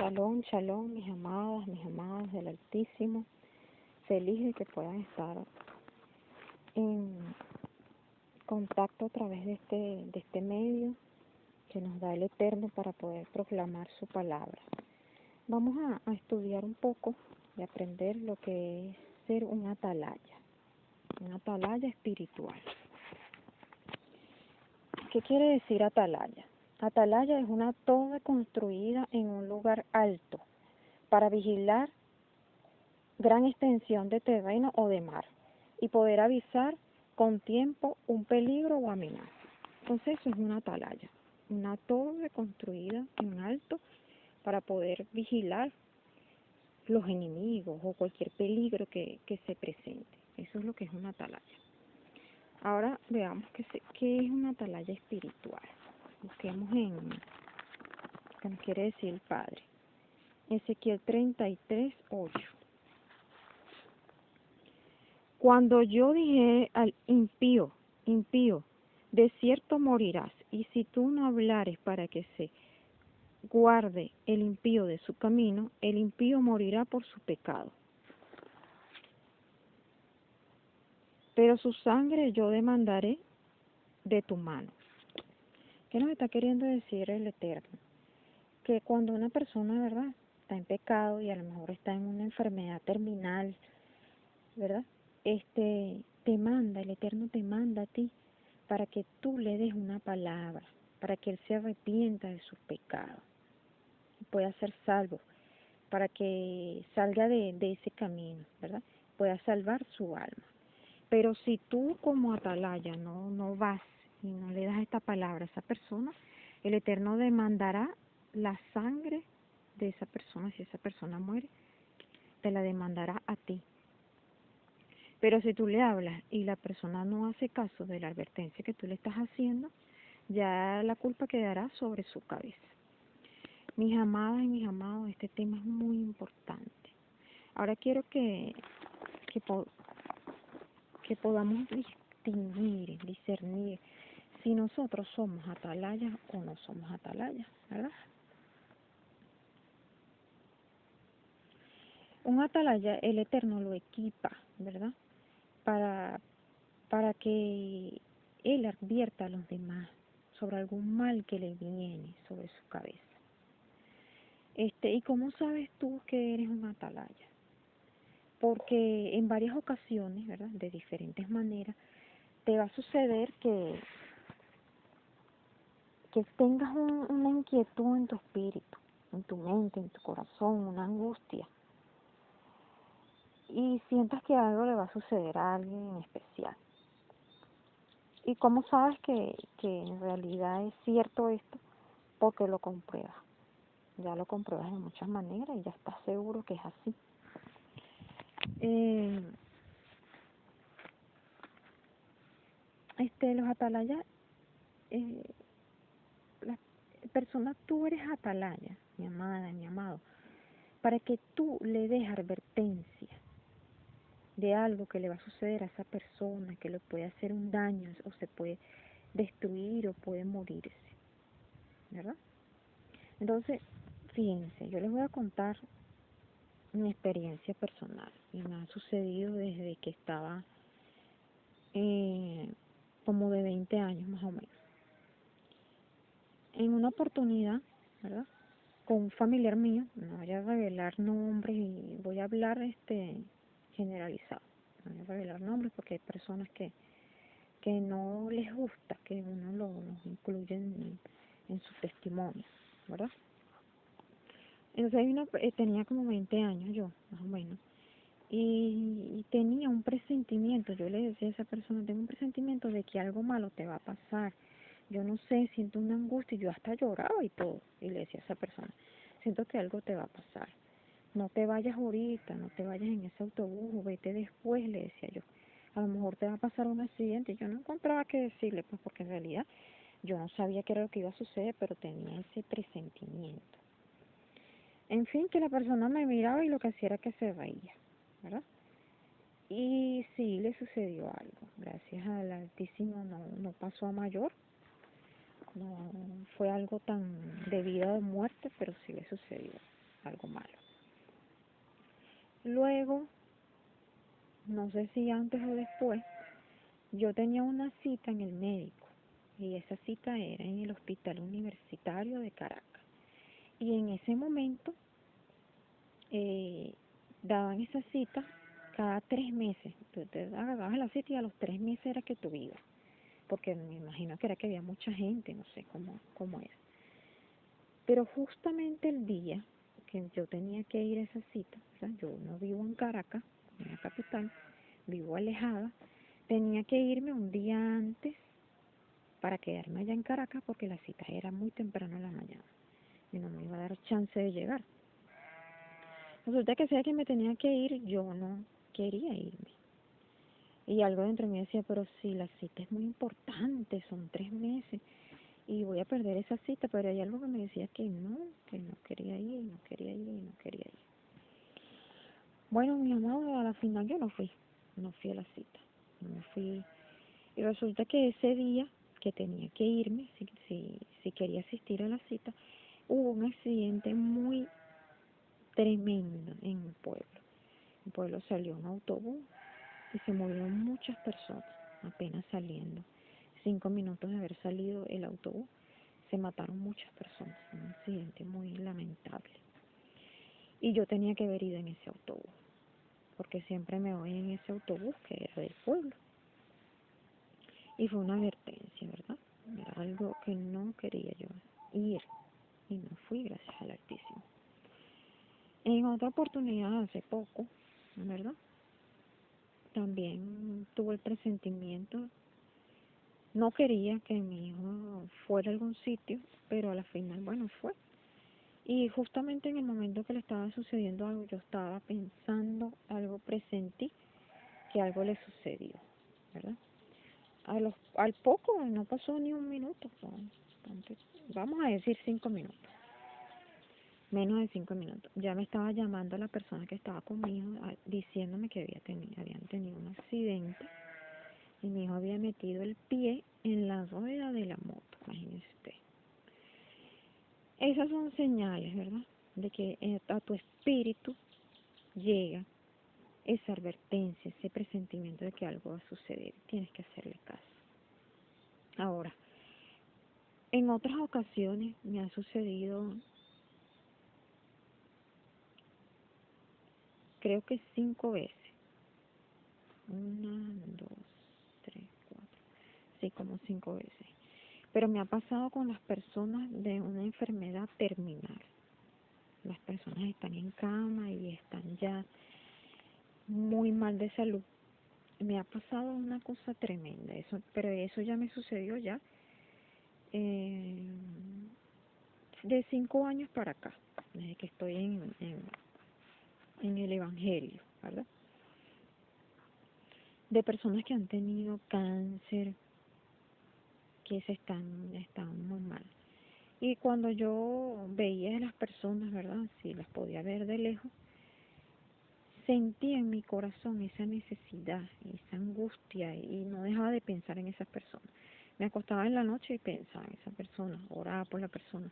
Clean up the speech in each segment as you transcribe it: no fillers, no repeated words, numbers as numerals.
Shalom, shalom, mis amados del Altísimo. Feliz de que puedan estar en contacto a través de este medio que nos da el Eterno para poder proclamar su palabra. Vamos a estudiar un poco y aprender lo que es ser un atalaya espiritual. ¿Qué quiere decir atalaya? Atalaya es una torre construida en un lugar alto para vigilar gran extensión de terreno o de mar y poder avisar con tiempo un peligro o amenaza. Entonces eso es una atalaya, una torre construida en alto para poder vigilar los enemigos o cualquier peligro que se presente. Eso es lo que es una atalaya. Ahora veamos qué es una atalaya espiritual. Busquemos en qué nos quiere decir el Padre. Ezequiel 33:8. Cuando yo dije al impío, de cierto morirás, y si tú no hablares para que se guarde el impío de su camino, el impío morirá por su pecado. Pero su sangre yo demandaré de tu mano. ¿Qué nos está queriendo decir el Eterno? Que cuando una persona, ¿verdad?, está en pecado y a lo mejor está en una enfermedad terminal, ¿verdad?, el Eterno te manda a ti para que tú le des una palabra, para que él se arrepienta de sus pecados y pueda ser salvo, para que salga de ese camino, ¿verdad?, pueda salvar su alma. Pero si tú como atalaya no vas y no le das esta palabra a esa persona, el Eterno demandará la sangre de esa persona. Si esa persona muere, te la demandará a ti. Pero si tú le hablas y la persona no hace caso de la advertencia que tú le estás haciendo, ya la culpa quedará sobre su cabeza. Mis amadas y mis amados, este tema es muy importante. Ahora quiero que podamos discernir si nosotros somos atalayas o no somos atalayas, ¿verdad? Un atalaya, el Eterno lo equipa, ¿verdad?, para que él advierta a los demás sobre algún mal que le viene sobre su cabeza. ¿Y cómo sabes tú que eres un atalaya? Porque en varias ocasiones, ¿verdad?, de diferentes maneras, te va a suceder que tengas una inquietud en tu espíritu, en tu mente, en tu corazón, una angustia, y sientas que algo le va a suceder a alguien en especial. ¿Y cómo sabes que en realidad es cierto esto? Porque lo compruebas. Ya lo compruebas de muchas maneras y ya estás seguro que es así. Los atalayas, las personas, tú eres atalaya, mi amada, mi amado, para que tú le des advertencia de algo que le va a suceder a esa persona, que le puede hacer un daño o se puede destruir o puede morirse, ¿verdad? Entonces, fíjense, yo les voy a contar mi experiencia personal y me ha sucedido desde que estaba como de 20 años más o menos. En una oportunidad, ¿verdad?, con un familiar mío, no voy a revelar nombres y voy a hablar generalizado, no voy a revelar nombres porque hay personas que no les gusta que uno los incluya en su testimonio, ¿verdad? Entonces tenía como 20 años yo, más o menos, y tenía un presentimiento. Yo le decía a esa persona: tengo un presentimiento de que algo malo te va a pasar. Yo no sé, siento una angustia, y yo hasta lloraba y todo, y le decía a esa persona: siento que algo te va a pasar. No te vayas ahorita, no te vayas en ese autobús, vete después, le decía yo. A lo mejor te va a pasar un accidente. Yo no encontraba qué decirle, pues, porque en realidad yo no sabía qué era lo que iba a suceder, pero tenía ese presentimiento. En fin, que la persona me miraba y lo que hacía era que se reía, ¿verdad? Y sí, le sucedió algo. Gracias al Altísimo no pasó a mayor. No fue algo tan de vida o muerte, pero sí le sucedió. algo malo. Luego, no sé si antes o después, yo tenía una cita en el médico y esa cita era en el Hospital Universitario de Caracas. Y en ese momento daban esa cita cada 3 meses. Tú te agarrabas la cita y a los 3 meses era que tú ibas, porque me imagino que era que había mucha gente, no sé cómo era. Pero justamente el día que yo tenía que ir a esa cita, o sea, yo no vivo en Caracas, en la capital, vivo alejada, tenía que irme un día antes para quedarme allá en Caracas porque la cita era muy temprano en la mañana y no me iba a dar chance de llegar. Resulta que sea que me tenía que ir, yo no quería irme. Y algo dentro de mí decía, pero si la cita es muy importante, son 3 meses y voy a perder esa cita, pero hay algo que me decía que no quería ir, no quería ir, no quería ir. Bueno, mi amado, a la final yo no fui a la cita, no fui. Y resulta que ese día que tenía que irme, si quería asistir a la cita, hubo un accidente muy tremendo en el pueblo. En el pueblo salió un autobús y se murieron muchas personas apenas saliendo. 5 minutos de haber salido el autobús, se mataron muchas personas. Un accidente muy lamentable. Y yo tenía que haber ido en ese autobús, porque siempre me voy en ese autobús que era del pueblo. Y fue una advertencia, ¿verdad? Era algo que no quería yo ir y no fui, gracias al Altísimo. En otra oportunidad, hace poco, ¿verdad? También tuve el presentimiento, no quería que mi hijo fuera a algún sitio, pero a la final, bueno, fue. Y justamente en el momento que le estaba sucediendo algo, yo estaba pensando algo, presentí que algo le sucedió, ¿verdad? Al poco, no pasó ni un minuto, vamos a decir 5 minutos, menos de 5 minutos. Ya me estaba llamando la persona que estaba conmigo, diciéndome que habían tenido un accidente y mi hijo había metido el pie en la rueda de la moto, imagínese usted. Esas son señales, ¿verdad? De que a tu espíritu llega esa advertencia, ese presentimiento de que algo va a suceder. Tienes que hacerle caso. Ahora, en otras ocasiones me ha sucedido, creo que 5 veces. 1, 2, 3, 4. Sí, como 5 veces. Pero me ha pasado con las personas de una enfermedad terminal. Las personas están en cama y están ya muy mal de salud. Me ha pasado una cosa tremenda, pero eso ya me sucedió ya eh, de 5 años para acá, desde que estoy en el Evangelio, ¿verdad? De personas que han tenido cáncer, que están muy mal. Y cuando yo veía a las personas, ¿verdad? Si las podía ver de lejos, sentía en mi corazón esa necesidad, esa angustia y no dejaba de pensar en esas personas. Me acostaba en la noche y pensaba en esa persona, oraba por la persona.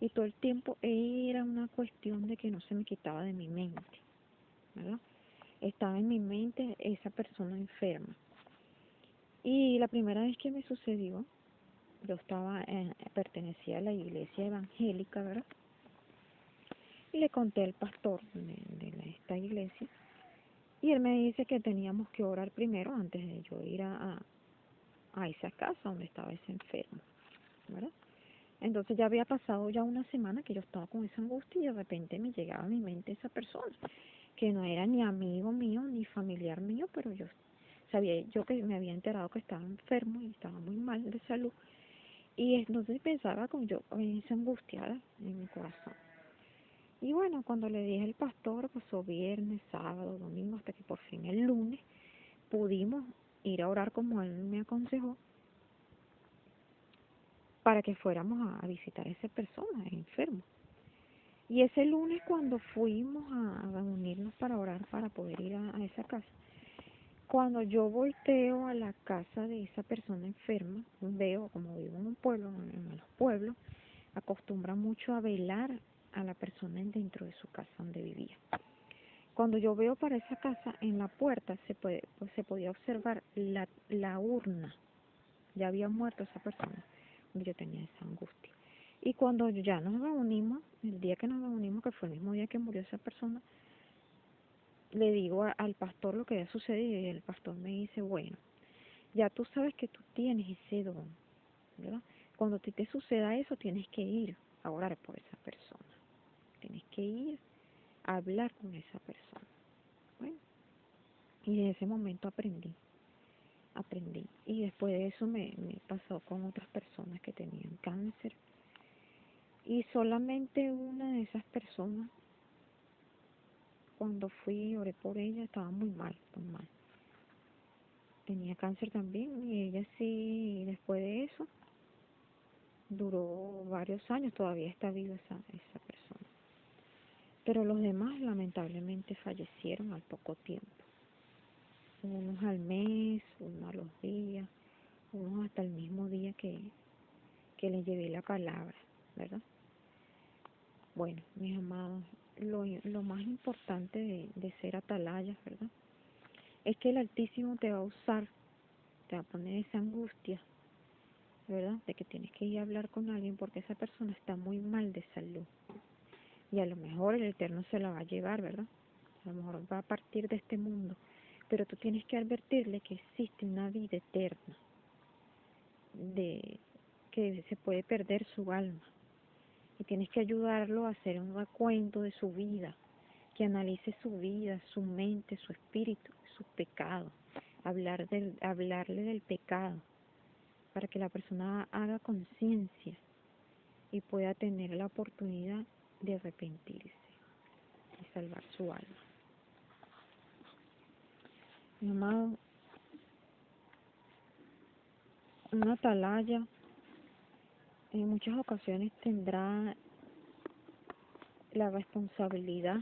Y todo el tiempo era una cuestión de que no se me quitaba de mi mente, ¿verdad? Estaba en mi mente esa persona enferma. Y la primera vez que me sucedió, yo pertenecía a la iglesia evangélica, ¿verdad? Y le conté al pastor de esta iglesia. Y él me dice que teníamos que orar primero antes de yo ir a esa casa donde estaba ese enfermo, ¿verdad? Entonces ya había pasado ya una semana que yo estaba con esa angustia y de repente me llegaba a mi mente esa persona, que no era ni amigo mío ni familiar mío, pero yo sabía yo que me había enterado que estaba enfermo y estaba muy mal de salud. Y entonces pensaba en esa angustiada en mi corazón. Y bueno, cuando le dije al pastor, pasó viernes, sábado, domingo, hasta que por fin el lunes pudimos ir a orar como él me aconsejó para que fuéramos a visitar a esa persona enfermo. Y ese lunes cuando fuimos a reunirnos para orar, para poder ir a esa casa, cuando yo volteo a la casa de esa persona enferma, veo, como vivo en un pueblo, en los pueblos, acostumbran mucho a velar a la persona dentro de su casa donde vivía. Cuando yo veo para esa casa, en la puerta se podía observar la urna. Ya había muerto esa persona, donde yo tenía esa angustia. Y cuando ya nos reunimos, el día que nos reunimos, que fue el mismo día que murió esa persona, le digo al pastor lo que había sucedido y el pastor me dice, bueno, ya tú sabes que tú tienes ese don, ¿verdad? Cuando te suceda eso, tienes que ir a orar por esa persona. Tienes que ir a hablar con esa persona. Bueno, y en ese momento aprendí. Y después de eso me pasó con otras personas que tenían cáncer. Y solamente una de esas personas, cuando fui y oré por ella, estaba muy mal, muy mal. Tenía cáncer también y ella sí, después de eso, duró varios años, todavía está viva esa persona. Pero los demás lamentablemente fallecieron al poco tiempo. Unos al mes, unos a los días, unos hasta el mismo día que les llevé la palabra, ¿verdad? Bueno, mis amados, lo más importante de ser atalayas, ¿verdad? Es que el Altísimo te va a usar, te va a poner esa angustia, ¿verdad? De que tienes que ir a hablar con alguien porque esa persona está muy mal de salud. Y a lo mejor el Eterno se la va a llevar, ¿verdad? A lo mejor va a partir de este mundo. Pero tú tienes que advertirle que existe una vida eterna, de que se puede perder su alma. Y tienes que ayudarlo a hacer un recuento de su vida, que analice su vida, su mente, su espíritu, sus pecados, hablarle del pecado, para que la persona haga conciencia y pueda tener la oportunidad de arrepentirse y salvar su alma. Mi amado, una atalaya en muchas ocasiones tendrá la responsabilidad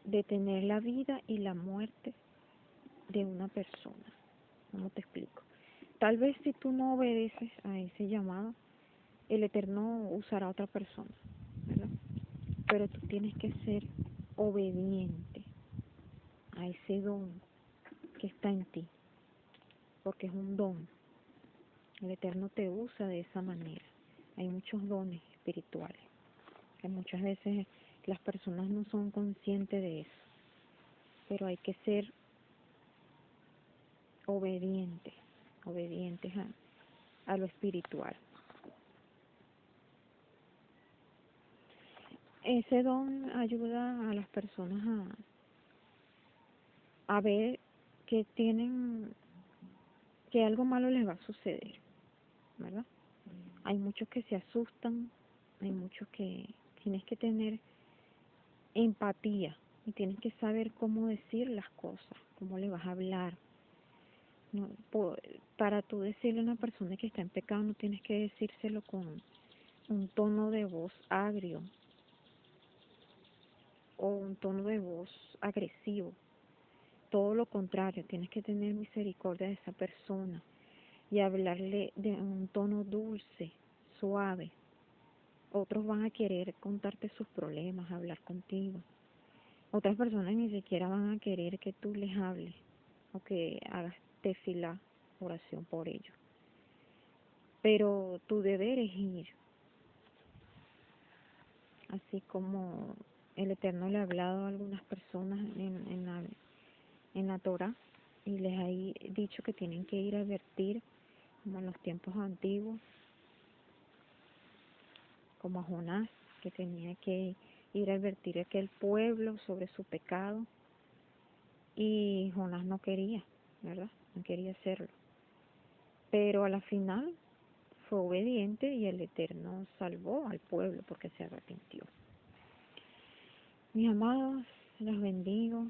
de tener la vida y la muerte de una persona. ¿Cómo te explico? Tal vez si tú no obedeces a ese llamado, el Eterno usará a otra persona, ¿verdad? Pero tú tienes que ser obediente a ese don que está en ti, porque es un don. El Eterno te usa de esa manera. Hay muchos dones espirituales, que muchas veces las personas no son conscientes de eso, pero hay que ser obedientes a lo espiritual. Ese don ayuda a las personas a ver que que algo malo les va a suceder, ¿verdad? Hay muchos que se asustan, hay muchos que tienes que tener empatía y tienes que saber cómo decir las cosas, cómo le vas a hablar. No, para tú decirle a una persona que está en pecado no tienes que decírselo con un tono de voz agrio o un tono de voz agresivo. Todo lo contrario, tienes que tener misericordia de esa persona y hablarle de un tono dulce, suave. Otros van a querer contarte sus problemas, hablar contigo. Otras personas ni siquiera van a querer que tú les hables o que hagas tefilá, oración por ellos. Pero tu deber es ir, así como el Eterno le ha hablado a algunas personas en la Torah y les ha dicho que tienen que ir a advertir, como en los tiempos antiguos, como a Jonás, que tenía que ir a advertir a aquel pueblo sobre su pecado, y Jonás no quería, ¿verdad? No quería hacerlo. Pero a la final fue obediente y el Eterno salvó al pueblo porque se arrepintió. Mis amados, los bendigo.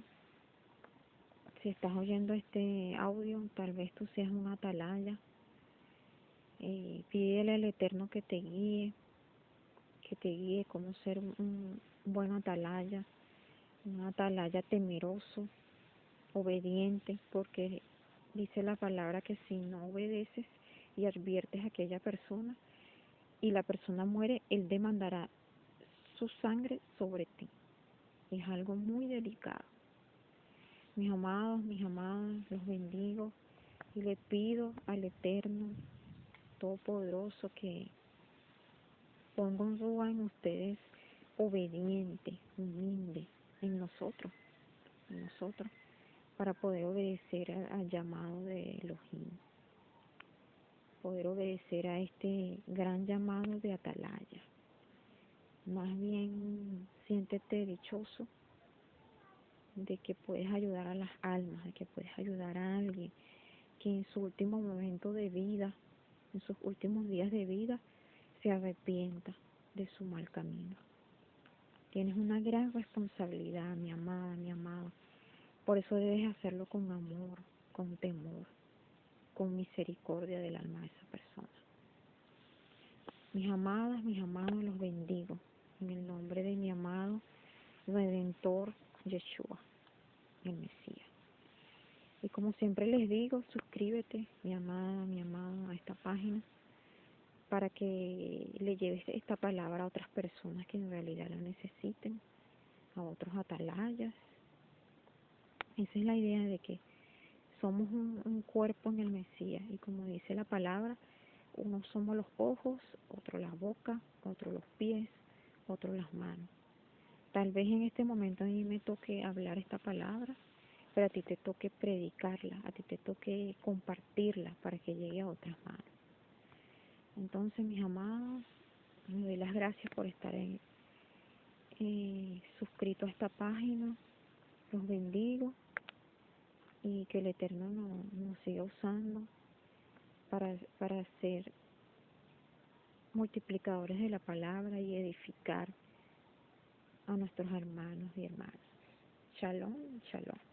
Si estás oyendo este audio, tal vez tú seas un atalaya. Pídele al Eterno que te guíe cómo ser un buen atalaya, un atalaya temeroso, obediente, porque dice la palabra que si no obedeces y adviertes a aquella persona y la persona muere, él demandará su sangre sobre ti. Es algo muy delicado. Mis amados, los bendigo y le pido al Eterno Todopoderoso que ponga un Ruach en ustedes obediente, humilde, en nosotros, para poder obedecer al llamado de Elohim, poder obedecer a este gran llamado de Atalaya. Más bien, siéntete dichoso de que puedes ayudar a las almas, de que puedes ayudar a alguien que en su último momento de vida, en sus últimos días de vida, se arrepienta de su mal camino. Tienes una gran responsabilidad, mi amada, mi amado. Por eso debes hacerlo con amor, con temor, con misericordia del alma de esa persona. Mis amadas, mis amados, los bendigo en el nombre de mi amado Redentor Yeshua, el Mesías. Y como siempre les digo, suscríbete, mi amada, mi amado, a esta página para que le lleves esta palabra a otras personas que en realidad la necesiten, a otros atalayas. Esa es la idea de que somos un cuerpo en el Mesías y como dice la palabra, unos somos los ojos, otro la boca, otro los pies, otro las manos. Tal vez en este momento a mí me toque hablar esta palabra, pero a ti te toque predicarla, a ti te toque compartirla para que llegue a otras manos. Entonces, mis amados, me doy las gracias por estar suscrito a esta página. Los bendigo y que el Eterno nos siga usando para ser multiplicadores de la palabra y edificar a nuestros hermanos y hermanas. Shalom, shalom.